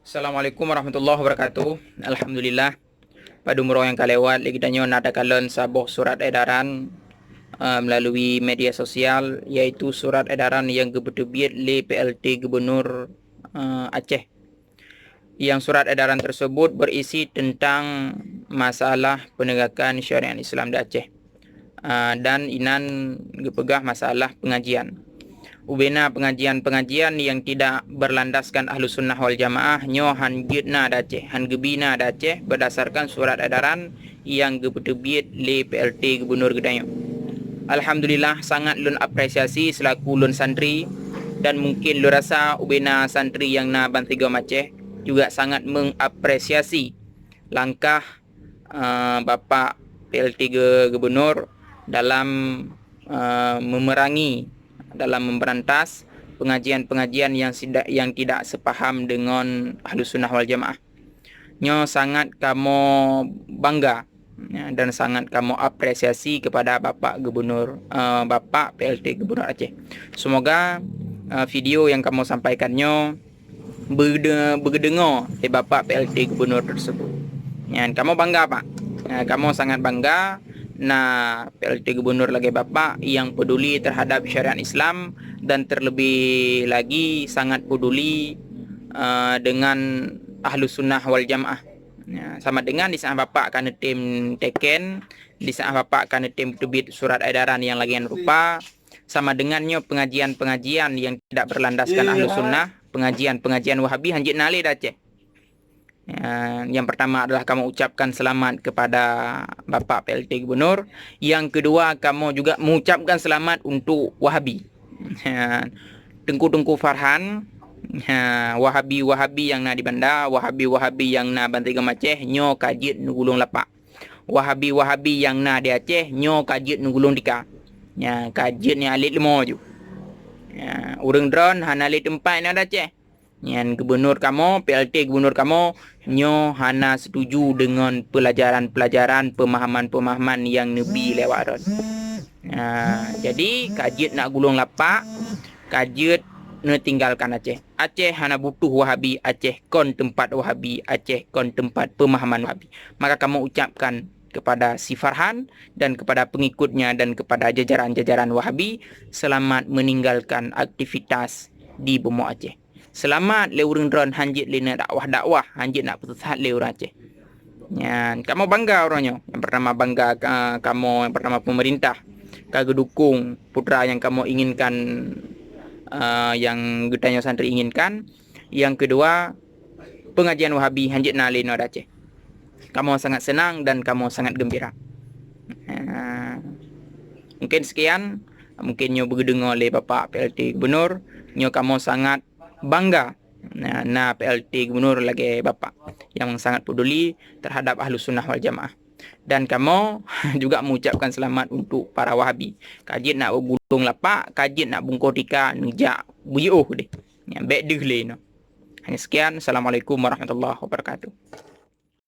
Assalamualaikum warahmatullahi wabarakatuh. Alhamdulillah. Pada umroh yang kalewat, lagi danyo nadakalon sabuh surat edaran melalui media sosial, iaitu surat edaran yang berterbit oleh PLT Gubernur Aceh. Yang surat edaran tersebut berisi tentang masalah penegakan syariat Islam di Aceh. Dan inan gepegah masalah pengajian. Ubena pengajian-pengajian yang tidak berlandaskan Ahlus Sunnah wal Jamaah nyo han gitna da Aceh, han gebina da Aceh berdasarkan surat edaran yang berterbit oleh PLT Gubernur Gedanyo. Alhamdulillah, sangat lun apresiasi selaku lun santri, dan mungkin lun rasa ubena santri yang na Bantigam Aceh juga sangat mengapresiasi langkah Bapak PLT Gubernur dalam memerangi, dalam memberantas pengajian-pengajian yang tidak sepaham dengan Ahlus Sunnah wal Jamaah. Nyo sangat kamu bangga dan sangat kamu apresiasi kepada Bapak Gubernur, Bapak PLT Gubernur Aceh. Semoga video yang kamu sampaikannya berdengar oleh Bapak PLT Gubernur tersebut. Kamu bangga, Pak. Kamu sangat bangga. Nah, PLT Gubernur lagi Bapak yang peduli terhadap syariat Islam, dan terlebih lagi sangat peduli dengan Ahlus Sunnah wal Jamaah. Sama dengan di saat Bapak akan tim teken, di saat Bapak akan tim terbit surat edaran yang lagian rupa, sama dengannya pengajian-pengajian yang tidak berlandaskan Ahlus Sunnah, pengajian-pengajian Wahabi hanjit nali dah Aceh. Yang pertama adalah kamu ucapkan selamat kepada Bapak PLT Gubernur. Yang kedua, kamu juga mengucapkan selamat untuk Wahabi. Tengku Farhan, Wahabi-Wahabi yang na di Banda, Wahabi-Wahabi yang na Bantigam Aceh, nyo kajit nugulung lapak. Wahabi-Wahabi yang na di Aceh, nyo kajit nugulung dika. Kajit ni alit lemo ju. Urang drone han alit tempat ni ada Aceh. Yang gubernur kamu, PLT gubernur kamu, nyo hana setuju dengan pelajaran-pelajaran, pemahaman-pemahaman yang Nabi lewat ron. Jadi kajit nak gulung lapak, kajit nak tinggalkan Aceh. Aceh hana butuh Wahabi, Aceh kon tempat Wahabi, Aceh kon tempat pemahaman Wahabi. Maka kamu ucapkan kepada si Farhan dan kepada pengikutnya dan kepada jajaran-jajaran Wahabi, selamat meninggalkan aktivitas di Bumi Aceh. Selamat le urang dron hanjit le nak dakwah, hanjit nak persesat le urang Aceh. Kamu bangga orangnya. Yang pertama bangga kamu, yang pertama pemerintah kagak dukung putra yang kamu inginkan, yang getanya santri inginkan. Yang kedua, pengajian Wahabi hanjit na le no Aceh. Kamu sangat senang dan kamu sangat gembira. Mungkin sekian, mungkin nyo berdengar oleh Bapak PLT Gubernur, nyo kamu sangat bangga PLT Gubernur lagi Bapak yang sangat peduli terhadap Ahlus Sunnah wal Jamaah. Dan kamu juga mengucapkan selamat untuk para Wahabi. Kajit nak gulung lapak, kajit nak bungkur tika, nejak buyuh deh. Yang baik deh le no. Hanya sekian. Assalamualaikum warahmatullahi wabarakatuh.